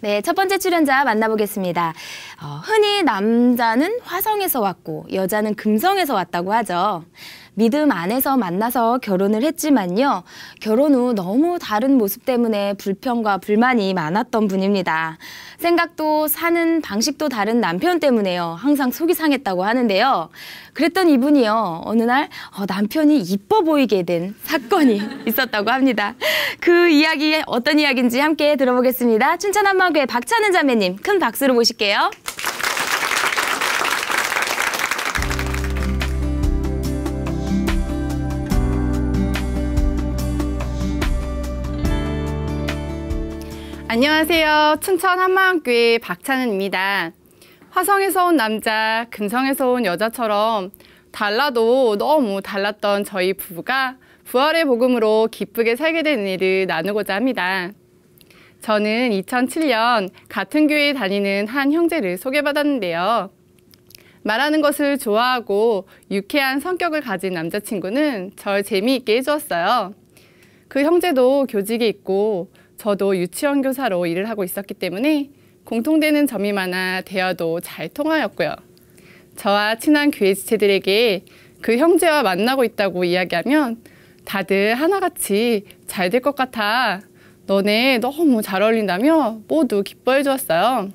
네, 첫 번째 출연자 만나보겠습니다. 흔히 남자는 화성에서 왔고 여자는 금성에서 왔다고 하죠. 믿음 안에서 만나서 결혼을 했지만요. 결혼 후 너무 다른 모습 때문에 불평과 불만이 많았던 분입니다. 생각도 사는 방식도 다른 남편 때문에요. 항상 속이 상했다고 하는데요. 그랬던 이분이요. 어느 날 남편이 이뻐 보이게 된 사건이 있었다고 합니다. 그 이야기 어떤 이야기인지 함께 들어보겠습니다. 춘천한마교회 박찬은 자매님 큰 박수로 모실게요. 안녕하세요. 춘천 한마교회 박찬은입니다. 화성에서 온 남자, 금성에서 온 여자처럼 달라도 너무 달랐던 저희 부부가 부활의 복음으로 기쁘게 살게 된 일을 나누고자 합니다. 저는 2007년 같은 교회에 다니는 한 형제를 소개받았는데요. 말하는 것을 좋아하고 유쾌한 성격을 가진 남자친구는 절 재미있게 해주었어요. 그 형제도 교직에 있고 저도 유치원 교사로 일을 하고 있었기 때문에 공통되는 점이 많아 대화도 잘 통하였고요. 저와 친한 교회 지체들에게 그 형제와 만나고 있다고 이야기하면 다들 하나같이 잘 될 것 같아. 너네 너무 잘 어울린다며 모두 기뻐해 주었어요.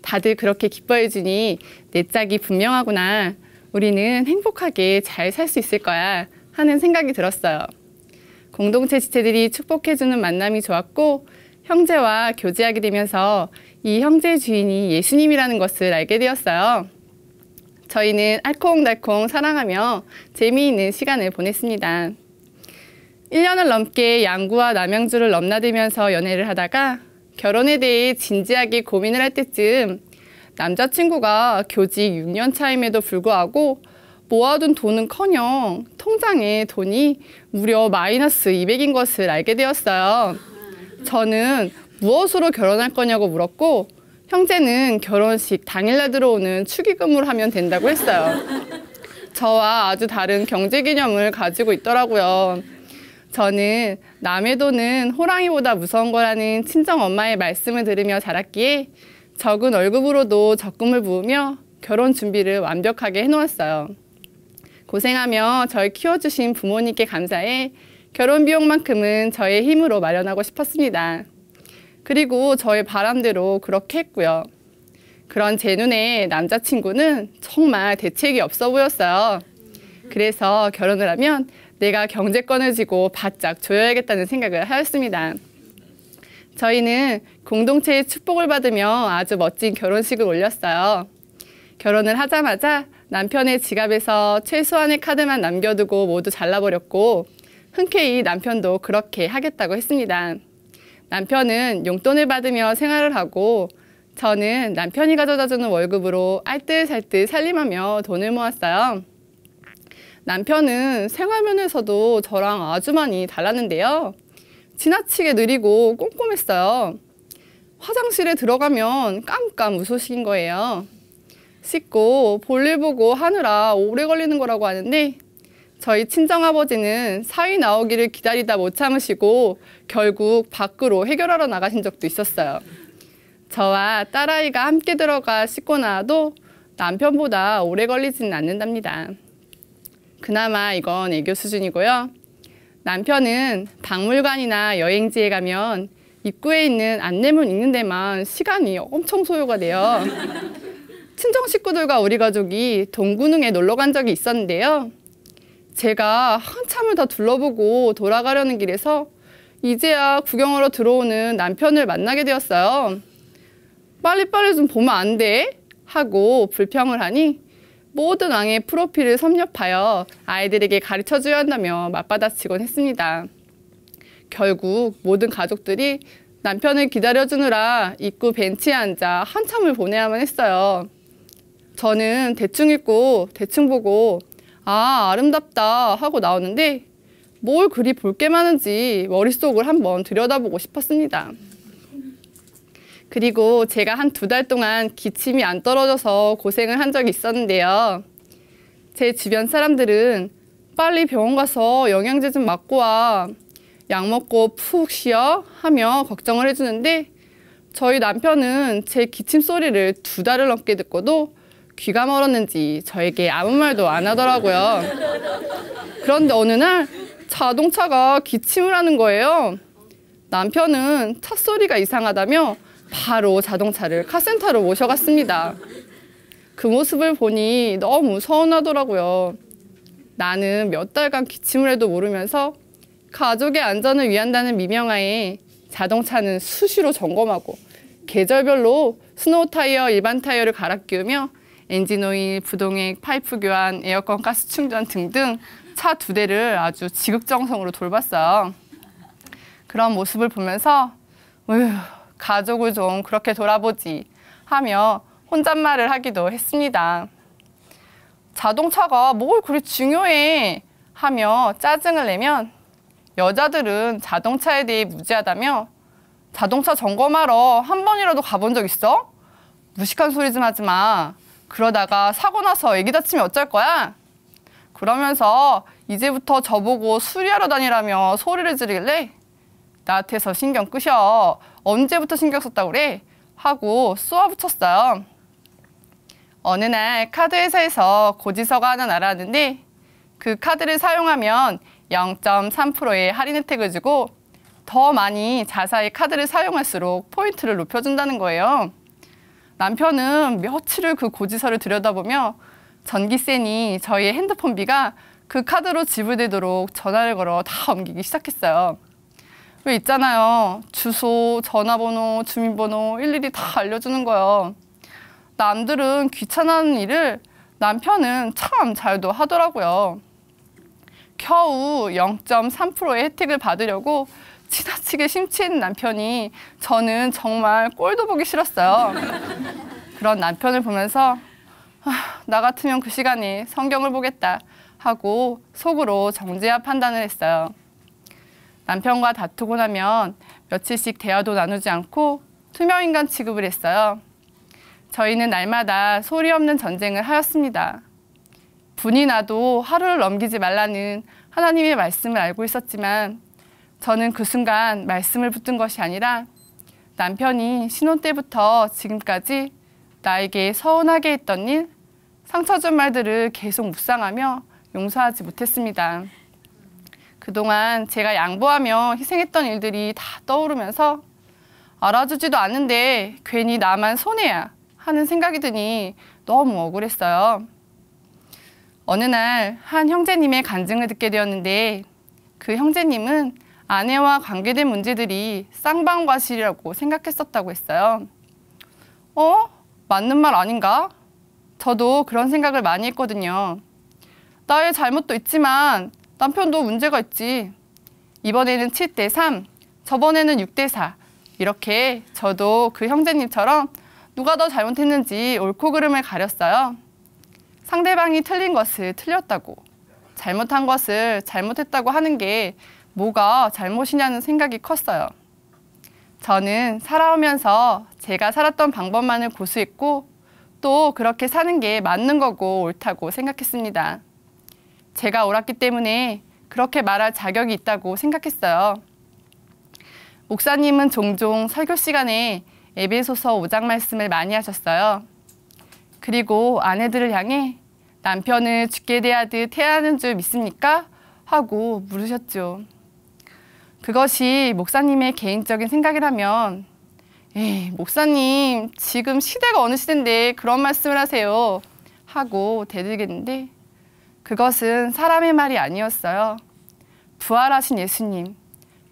다들 그렇게 기뻐해 주니 내 짝이 분명하구나. 우리는 행복하게 잘 살 수 있을 거야 하는 생각이 들었어요. 공동체 지체들이 축복해주는 만남이 좋았고 형제와 교제하게 되면서 이 형제의 주인이 예수님이라는 것을 알게 되었어요. 저희는 알콩달콩 사랑하며 재미있는 시간을 보냈습니다. 1년을 넘게 양구와 남양주를 넘나들면서 연애를 하다가 결혼에 대해 진지하게 고민을 할 때쯤 남자친구가 교직 6년 차임에도 불구하고 모아둔 돈은커녕 통장에 돈이 무려 마이너스 200인 것을 알게 되었어요. 저는 무엇으로 결혼할 거냐고 물었고 형제는 결혼식 당일날 들어오는 축의금으로 하면 된다고 했어요. 저와 아주 다른 경제 개념을 가지고 있더라고요. 저는 남의 돈은 호랑이보다 무서운 거라는 친정엄마의 말씀을 들으며 자랐기에 적은 월급으로도 적금을 부으며 결혼 준비를 완벽하게 해놓았어요. 고생하며 절 키워주신 부모님께 감사해 결혼 비용만큼은 저의 힘으로 마련하고 싶었습니다. 그리고 저의 바람대로 그렇게 했고요. 그런 제 눈에 남자친구는 정말 대책이 없어 보였어요. 그래서 결혼을 하면 내가 경제권을 쥐고 바짝 조여야겠다는 생각을 하였습니다. 저희는 공동체의 축복을 받으며 아주 멋진 결혼식을 올렸어요. 결혼을 하자마자 남편의 지갑에서 최소한의 카드만 남겨두고 모두 잘라버렸고 흔쾌히 남편도 그렇게 하겠다고 했습니다. 남편은 용돈을 받으며 생활을 하고 저는 남편이 가져다주는 월급으로 알뜰살뜰 살림하며 돈을 모았어요. 남편은 생활면에서도 저랑 아주 많이 달랐는데요. 지나치게 느리고 꼼꼼했어요. 화장실에 들어가면 깜깜 무소식인 거예요. 씻고 볼일 보고 하느라 오래 걸리는 거라고 하는데 저희 친정아버지는 사위 나오기를 기다리다 못 참으시고 결국 밖으로 해결하러 나가신 적도 있었어요. 저와 딸아이가 함께 들어가 씻고 나와도 남편보다 오래 걸리지는 않는답니다. 그나마 이건 애교 수준이고요. 남편은 박물관이나 여행지에 가면 입구에 있는 안내문 읽는 데만 시간이 엄청 소요가 돼요. 친정 식구들과 우리 가족이 동구릉에 놀러 간 적이 있었는데요. 제가 한참을 다 둘러보고 돌아가려는 길에서 이제야 구경하러 들어오는 남편을 만나게 되었어요. 빨리빨리 좀 보면 안 돼? 하고 불평을 하니 모든 왕의 프로필을 섭렵하여 아이들에게 가르쳐줘야 한다며 맞받아치곤 했습니다. 결국 모든 가족들이 남편을 기다려주느라 입구 벤치에 앉아 한참을 보내야만 했어요. 저는 대충 읽고 대충 보고 아 아름답다 하고 나오는데 뭘 그리 볼 게 많은지 머릿속을 한번 들여다보고 싶었습니다. 그리고 제가 한 2달 동안 기침이 안 떨어져서 고생을 한 적이 있었는데요. 제 주변 사람들은 빨리 병원 가서 영양제 좀 맞고 와, 약 먹고 푹 쉬어 하며 걱정을 해주는데 저희 남편은 제 기침 소리를 2달을 넘게 듣고도 귀가 멀었는지 저에게 아무 말도 안 하더라고요. 그런데 어느 날 자동차가 기침을 하는 거예요. 남편은 차 소리가 이상하다며 바로 자동차를 카센터로 모셔갔습니다. 그 모습을 보니 너무 서운하더라고요. 나는 몇 달간 기침을 해도 모르면서 가족의 안전을 위한다는 미명하에 자동차는 수시로 점검하고 계절별로 스노우 타이어, 일반 타이어를 갈아 끼우며 엔진 오일, 부동액, 파이프 교환, 에어컨 가스 충전 등등 차 2대를 아주 지극정성으로 돌봤어요. 그런 모습을 보면서 가족을 좀 그렇게 돌아보지 하며 혼잣말을 하기도 했습니다. 자동차가 뭘 그리 중요해 하며 짜증을 내면 여자들은 자동차에 대해 무지하다며 자동차 점검하러 한 번이라도 가본 적 있어? 무식한 소리 좀 하지 마. 그러다가 사고 나서 애기 다치면 어쩔 거야? 그러면서 이제부터 저보고 수리하러 다니라며 소리를 지르길래 나한테서 신경 끄셔. 언제부터 신경 썼다고 그래? 하고 쏘아붙였어요. 어느 날 카드 회사에서 고지서가 하나 날아왔는데 그 카드를 사용하면 0.3%의 할인 혜택을 주고 더 많이 자사의 카드를 사용할수록 포인트를 높여준다는 거예요. 남편은 며칠을 그 고지서를 들여다보며 전기세니 저희의 핸드폰비가 그 카드로 지불되도록 전화를 걸어 다 옮기기 시작했어요. 왜 있잖아요. 주소, 전화번호, 주민번호 일일이 다 알려주는 거예요. 남들은 귀찮아하는 일을 남편은 참 잘도 하더라고요. 겨우 0.3%의 혜택을 받으려고 지나치게 심취했는 남편이 저는 정말 꼴도 보기 싫었어요. 그런 남편을 보면서 나 같으면 그 시간에 성경을 보겠다 하고 속으로 정죄와 판단을 했어요. 남편과 다투고 나면 며칠씩 대화도 나누지 않고 투명인간 취급을 했어요. 저희는 날마다 소리 없는 전쟁을 하였습니다. 분이 나도 하루를 넘기지 말라는 하나님의 말씀을 알고 있었지만 저는 그 순간 말씀을 붙든 것이 아니라 남편이 신혼 때부터 지금까지 나에게 서운하게 했던 일, 상처 준 말들을 계속 묵상하며 용서하지 못했습니다. 그동안 제가 양보하며 희생했던 일들이 다 떠오르면서 알아주지도 않는데 괜히 나만 손해야 하는 생각이 드니 너무 억울했어요. 어느 날 한 형제님의 간증을 듣게 되었는데 그 형제님은 아내와 관계된 문제들이 쌍방과실이라고 생각했었다고 했어요. 맞는 말 아닌가? 저도 그런 생각을 많이 했거든요. 나의 잘못도 있지만 남편도 문제가 있지. 이번에는 7대3, 저번에는 6대4. 이렇게 저도 그 형제님처럼 누가 더 잘못했는지 옳고 그름을 가렸어요. 상대방이 틀린 것을 틀렸다고, 잘못한 것을 잘못했다고 하는 게 뭐가 잘못이냐는 생각이 컸어요. 저는 살아오면서 제가 살았던 방법만을 고수했고 또 그렇게 사는 게 맞는 거고 옳다고 생각했습니다. 제가 옳았기 때문에 그렇게 말할 자격이 있다고 생각했어요. 목사님은 종종 설교 시간에 에베소서 5장 말씀을 많이 하셨어요. 그리고 아내들을 향해 남편을 죽게 대하듯 해야 하는 줄 믿습니까? 하고 물으셨죠. 그것이 목사님의 개인적인 생각이라면 목사님 지금 시대가 어느 시대인데 그런 말씀을 하세요 하고 대들겠는데 그것은 사람의 말이 아니었어요. 부활하신 예수님,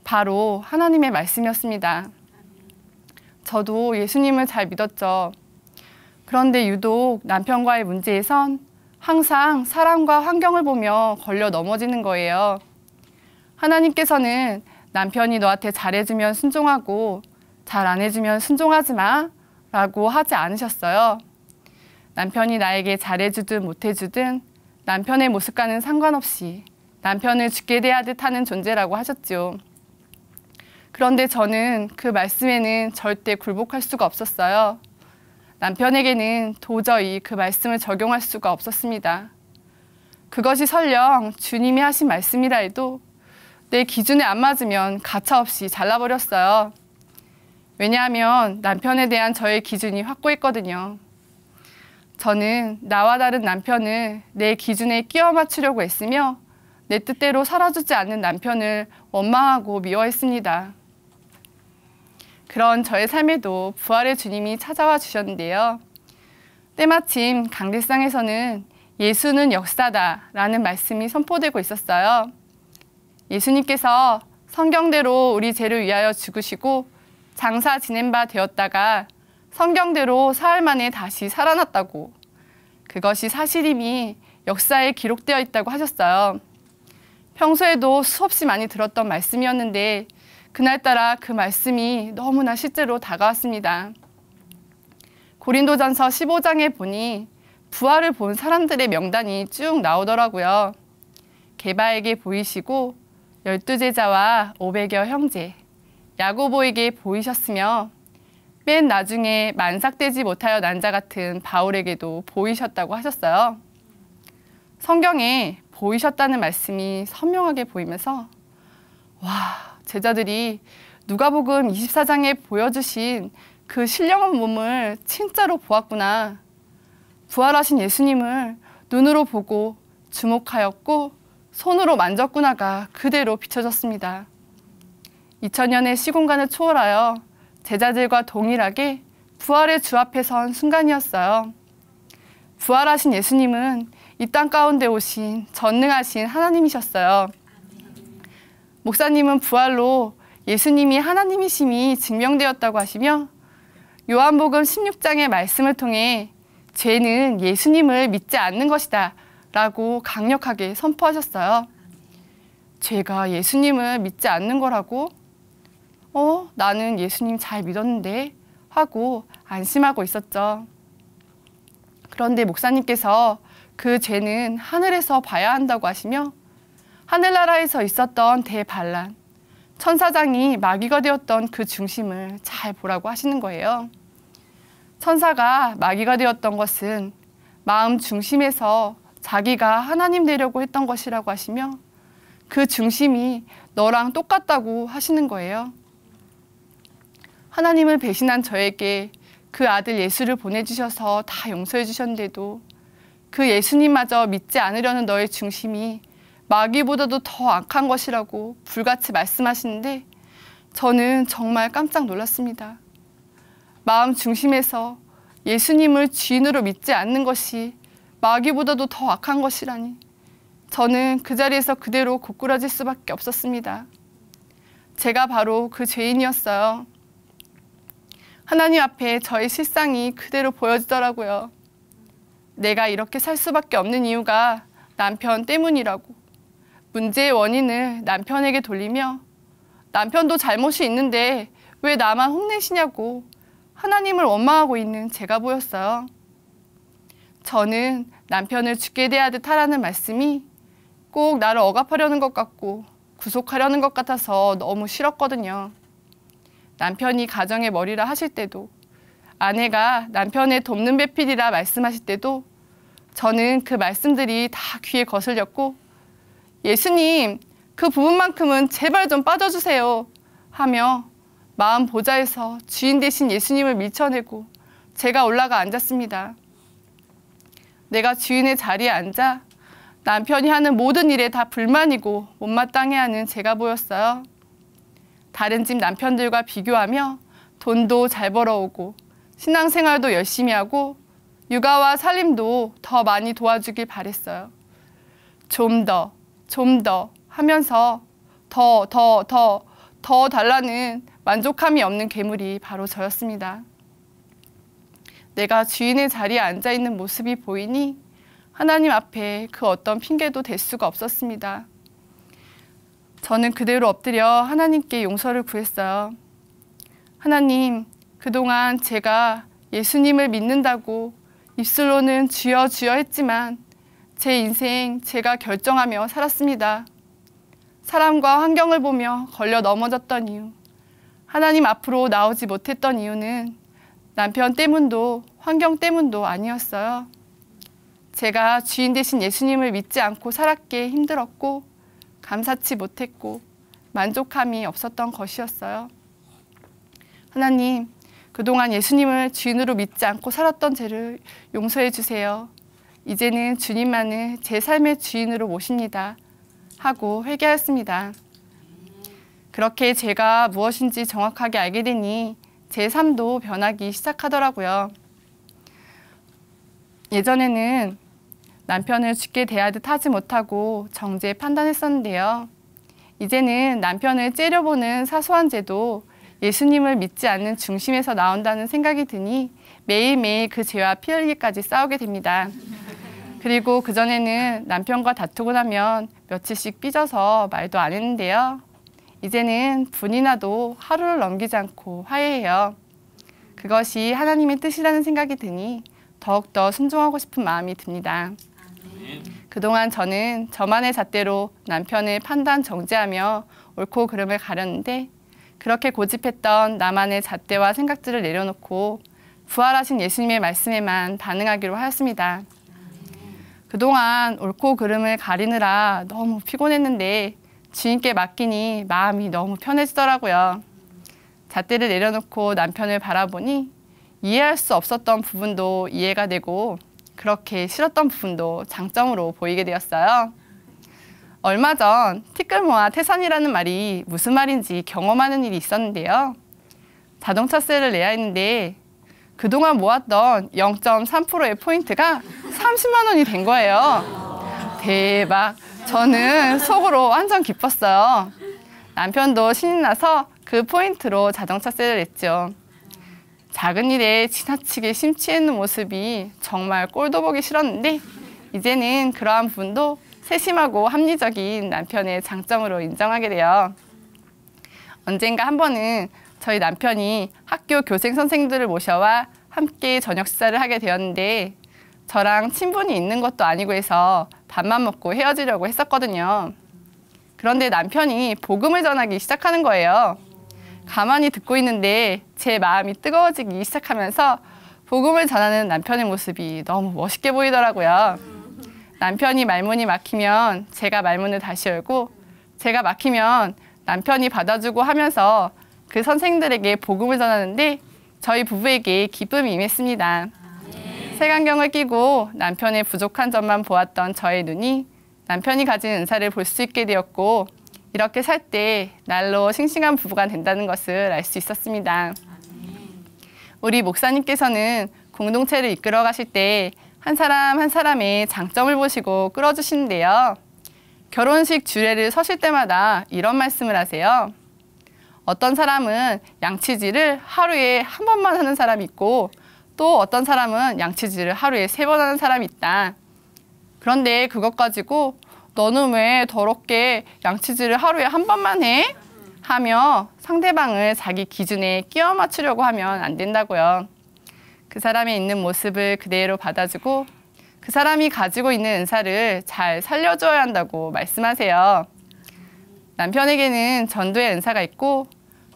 바로 하나님의 말씀이었습니다. 저도 예수님을 잘 믿었죠. 그런데 유독 남편과의 문제에선 항상 사람과 환경을 보며 걸려 넘어지는 거예요. 하나님께서는 남편이 너한테 잘해주면 순종하고 잘 안 해주면 순종하지 마 라고 하지 않으셨어요. 남편이 나에게 잘해주든 못해주든 남편의 모습과는 상관없이 남편을 죽게 대하듯 하는 존재라고 하셨죠. 그런데 저는 그 말씀에는 절대 굴복할 수가 없었어요. 남편에게는 도저히 그 말씀을 적용할 수가 없었습니다. 그것이 설령 주님이 하신 말씀이라 해도 내 기준에 안 맞으면 가차없이 잘라버렸어요. 왜냐하면 남편에 대한 저의 기준이 확고했거든요. 저는 나와 다른 남편을 내 기준에 끼워 맞추려고 애쓰며 내 뜻대로 살아주지 않는 남편을 원망하고 미워했습니다. 그런 저의 삶에도 부활의 주님이 찾아와 주셨는데요. 때마침 강대상에서는 예수는 역사다라는 말씀이 선포되고 있었어요. 예수님께서 성경대로 우리 죄를 위하여 죽으시고 장사 지낸 바 되었다가 성경대로 사흘 만에 다시 살아났다고, 그것이 사실임이 역사에 기록되어 있다고 하셨어요. 평소에도 수없이 많이 들었던 말씀이었는데 그날따라 그 말씀이 너무나 실제로 다가왔습니다. 고린도전서 15장에 보니 부활을 본 사람들의 명단이 쭉 나오더라고요. 게바에게 보이시고 12제자와 500여 형제, 야고보에게 보이셨으며 맨 나중에 만삭되지 못하여 난 자 같은 바울에게도 보이셨다고 하셨어요. 성경에 보이셨다는 말씀이 선명하게 보이면서 와, 제자들이 누가복음 24장에 보여주신 그 신령한 몸을 진짜로 보았구나. 부활하신 예수님을 눈으로 보고 주목하였고 손으로 만졌구나가 그대로 비춰졌습니다. 2000년의 시공간을 초월하여 제자들과 동일하게 부활의 주 앞에 선 순간이었어요. 부활하신 예수님은 이 땅 가운데 오신 전능하신 하나님이셨어요. 목사님은 부활로 예수님이 하나님이심이 증명되었다고 하시며 요한복음 16장의 말씀을 통해 죄는 예수님을 믿지 않는 것이다 라고 강력하게 선포하셨어요. 죄가 예수님을 믿지 않는 거라고? 나는 예수님 잘 믿었는데 하고 안심하고 있었죠. 그런데 목사님께서 그 죄는 하늘에서 봐야 한다고 하시며 하늘나라에서 있었던 대반란, 천사장이 마귀가 되었던 그 중심을 잘 보라고 하시는 거예요. 천사가 마귀가 되었던 것은 마음 중심에서 자기가 하나님 되려고 했던 것이라고 하시며 그 중심이 너랑 똑같다고 하시는 거예요. 하나님을 배신한 저에게 그 아들 예수를 보내주셔서 다 용서해 주셨는데도 그 예수님마저 믿지 않으려는 너의 중심이 마귀보다도 더 악한 것이라고 불같이 말씀하시는데 저는 정말 깜짝 놀랐습니다. 마음 중심에서 예수님을 주인으로 믿지 않는 것이 마귀보다도 더 악한 것이라니 저는 그 자리에서 그대로 고꾸라질 수밖에 없었습니다. 제가 바로 그 죄인이었어요. 하나님 앞에 저의 실상이 그대로 보여지더라고요. 내가 이렇게 살 수밖에 없는 이유가 남편 때문이라고. 문제의 원인을 남편에게 돌리며 남편도 잘못이 있는데 왜 나만 혼내시냐고 하나님을 원망하고 있는 제가 보였어요. 저는 남편을 죽게 대하듯 하라는 말씀이 꼭 나를 억압하려는 것 같고 구속하려는 것 같아서 너무 싫었거든요. 남편이 가정의 머리라 하실 때도 아내가 남편의 돕는 배필이라 말씀하실 때도 저는 그 말씀들이 다 귀에 거슬렸고 예수님 그 부분만큼은 제발 좀 빠져주세요 하며 마음 보좌에서 주인 되신 예수님을 밀쳐내고 제가 올라가 앉았습니다. 내가 주인의 자리에 앉아 남편이 하는 모든 일에 다 불만이고 못마땅해하는 제가 보였어요. 다른 집 남편들과 비교하며 돈도 잘 벌어오고 신앙생활도 열심히 하고 육아와 살림도 더 많이 도와주길 바랬어요. 좀 더 하면서 더 달라는 만족함이 없는 괴물이 바로 저였습니다. 내가 주인의 자리에 앉아있는 모습이 보이니 하나님 앞에 그 어떤 핑계도 댈 수가 없었습니다. 저는 그대로 엎드려 하나님께 용서를 구했어요. 하나님, 그동안 제가 예수님을 믿는다고 입술로는 주여 주여 했지만 제 인생 제가 결정하며 살았습니다. 사람과 환경을 보며 걸려 넘어졌던 이유, 하나님 앞으로 나오지 못했던 이유는 남편 때문도 환경 때문도 아니었어요. 제가 주인 되신 예수님을 믿지 않고 살았기에 힘들었고 감사치 못했고 만족함이 없었던 것이었어요. 하나님, 그동안 예수님을 주인으로 믿지 않고 살았던 죄를 용서해 주세요. 이제는 주님만을 제 삶의 주인으로 모십니다. 하고 회개하였습니다. 그렇게 죄가 무엇인지 정확하게 알게 되니 제 삶도 변하기 시작하더라고요. 예전에는 남편을 죽게 대하듯 하지 못하고 정죄 판단했었는데요. 이제는 남편을 째려보는 사소한 죄도 예수님을 믿지 않는 중심에서 나온다는 생각이 드니 매일매일 그 죄와 피 흘리기까지 싸우게 됩니다. 그리고 그전에는 남편과 다투고 나면 며칠씩 삐져서 말도 안 했는데요. 이제는 분이 나도 하루를 넘기지 않고 화해해요. 그것이 하나님의 뜻이라는 생각이 드니 더욱더 순종하고 싶은 마음이 듭니다. 그동안 저는 저만의 잣대로 남편을 판단 정죄하며 옳고 그름을 가렸는데 그렇게 고집했던 나만의 잣대와 생각들을 내려놓고 부활하신 예수님의 말씀에만 반응하기로 하였습니다. 그동안 옳고 그름을 가리느라 너무 피곤했는데 주님께 맡기니 마음이 너무 편해지더라고요. 잣대를 내려놓고 남편을 바라보니 이해할 수 없었던 부분도 이해가 되고 그렇게 싫었던 부분도 장점으로 보이게 되었어요. 얼마 전 티끌모아 태산이라는 말이 무슨 말인지 경험하는 일이 있었는데요. 자동차세를 내야 했는데 그동안 모았던 0.3%의 포인트가 30만 원이 된 거예요. 대박! 저는 속으로 완전 기뻤어요. 남편도 신이 나서 그 포인트로 자동차세를 냈죠. 작은 일에 지나치게 심취했는 모습이 정말 꼴도 보기 싫었는데 이제는 그러한 부분도 세심하고 합리적인 남편의 장점으로 인정하게 돼요. 언젠가 한 번은 저희 남편이 학교 교생 선생님들을 모셔와 함께 저녁 식사를 하게 되었는데 저랑 친분이 있는 것도 아니고 해서 밥만 먹고 헤어지려고 했었거든요. 그런데 남편이 복음을 전하기 시작하는 거예요. 가만히 듣고 있는데 제 마음이 뜨거워지기 시작하면서 복음을 전하는 남편의 모습이 너무 멋있게 보이더라고요. 남편이 말문이 막히면 제가 말문을 다시 열고 제가 막히면 남편이 받아주고 하면서 그 선생들에게 복음을 전하는데 저희 부부에게 기쁨이 임했습니다. 색안경을 끼고 남편의 부족한 점만 보았던 저의 눈이 남편이 가진 은사를 볼 수 있게 되었고 이렇게 살 때 날로 싱싱한 부부가 된다는 것을 알 수 있었습니다. 우리 목사님께서는 공동체를 이끌어 가실 때 한 사람 한 사람의 장점을 보시고 끌어주시는데요. 결혼식 주례를 서실 때마다 이런 말씀을 하세요. 어떤 사람은 양치질을 하루에 한 번만 하는 사람이 있고 또 어떤 사람은 양치질을 하루에 3번 하는 사람이 있다. 그런데 그것 가지고 너는 왜 더럽게 양치질을 하루에 한 번만 해? 하며 상대방을 자기 기준에 끼워 맞추려고 하면 안 된다고요. 그 사람이 있는 모습을 그대로 받아주고 그 사람이 가지고 있는 은사를 잘 살려줘야 한다고 말씀하세요. 남편에게는 전도의 은사가 있고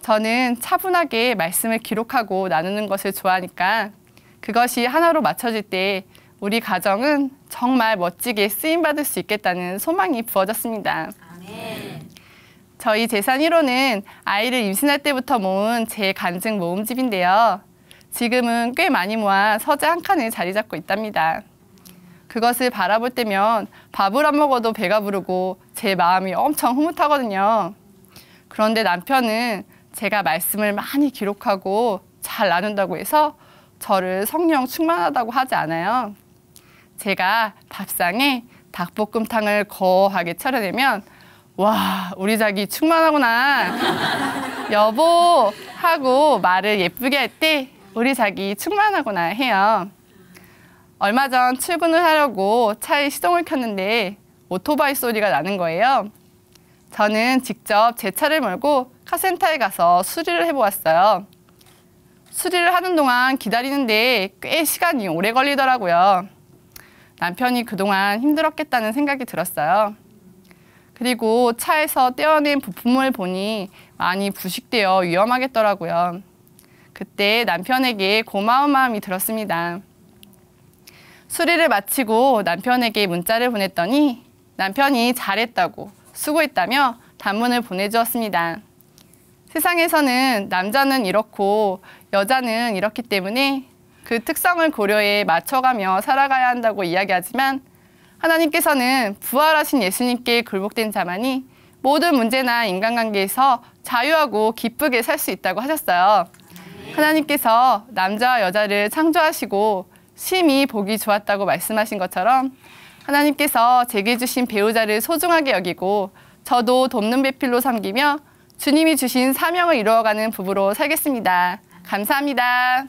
저는 차분하게 말씀을 기록하고 나누는 것을 좋아하니까 그것이 하나로 맞춰질 때 우리 가정은 정말 멋지게 쓰임받을 수 있겠다는 소망이 부어졌습니다. 아멘. 저희 재산 1호는 아이를 임신할 때부터 모은 제 간증 모음집인데요. 지금은 꽤 많이 모아 서재 한 칸에 자리 잡고 있답니다. 그것을 바라볼 때면 밥을 안 먹어도 배가 부르고 제 마음이 엄청 흐뭇하거든요. 그런데 남편은 제가 말씀을 많이 기록하고 잘 나눈다고 해서 저를 성령 충만하다고 하지 않아요. 제가 밥상에 닭볶음탕을 거하게 차려내면 와, 우리 자기 충만하구나. 여보 하고 말을 예쁘게 할 때 우리 자기 충만하구나 해요. 얼마 전 출근을 하려고 차에 시동을 켰는데 오토바이 소리가 나는 거예요. 저는 직접 제 차를 몰고 카센터에 가서 수리를 해보았어요. 수리를 하는 동안 기다리는데 꽤 시간이 오래 걸리더라고요. 남편이 그동안 힘들었겠다는 생각이 들었어요. 그리고 차에서 떼어낸 부품을 보니 많이 부식되어 위험하겠더라고요. 그때 남편에게 고마운 마음이 들었습니다. 수리를 마치고 남편에게 문자를 보냈더니 남편이 잘했다고 수고했다며 단문을 보내주었습니다. 세상에서는 남자는 이렇고 여자는 이렇기 때문에 그 특성을 고려해 맞춰가며 살아가야 한다고 이야기하지만 하나님께서는 부활하신 예수님께 굴복된 자만이 모든 문제나 인간관계에서 자유하고 기쁘게 살 수 있다고 하셨어요. 하나님께서 남자와 여자를 창조하시고 심히 보기 좋았다고 말씀하신 것처럼 하나님께서 제게 주신 배우자를 소중하게 여기고 저도 돕는 배필로 섬기며 주님이 주신 사명을 이루어가는 부부로 살겠습니다. 감사합니다.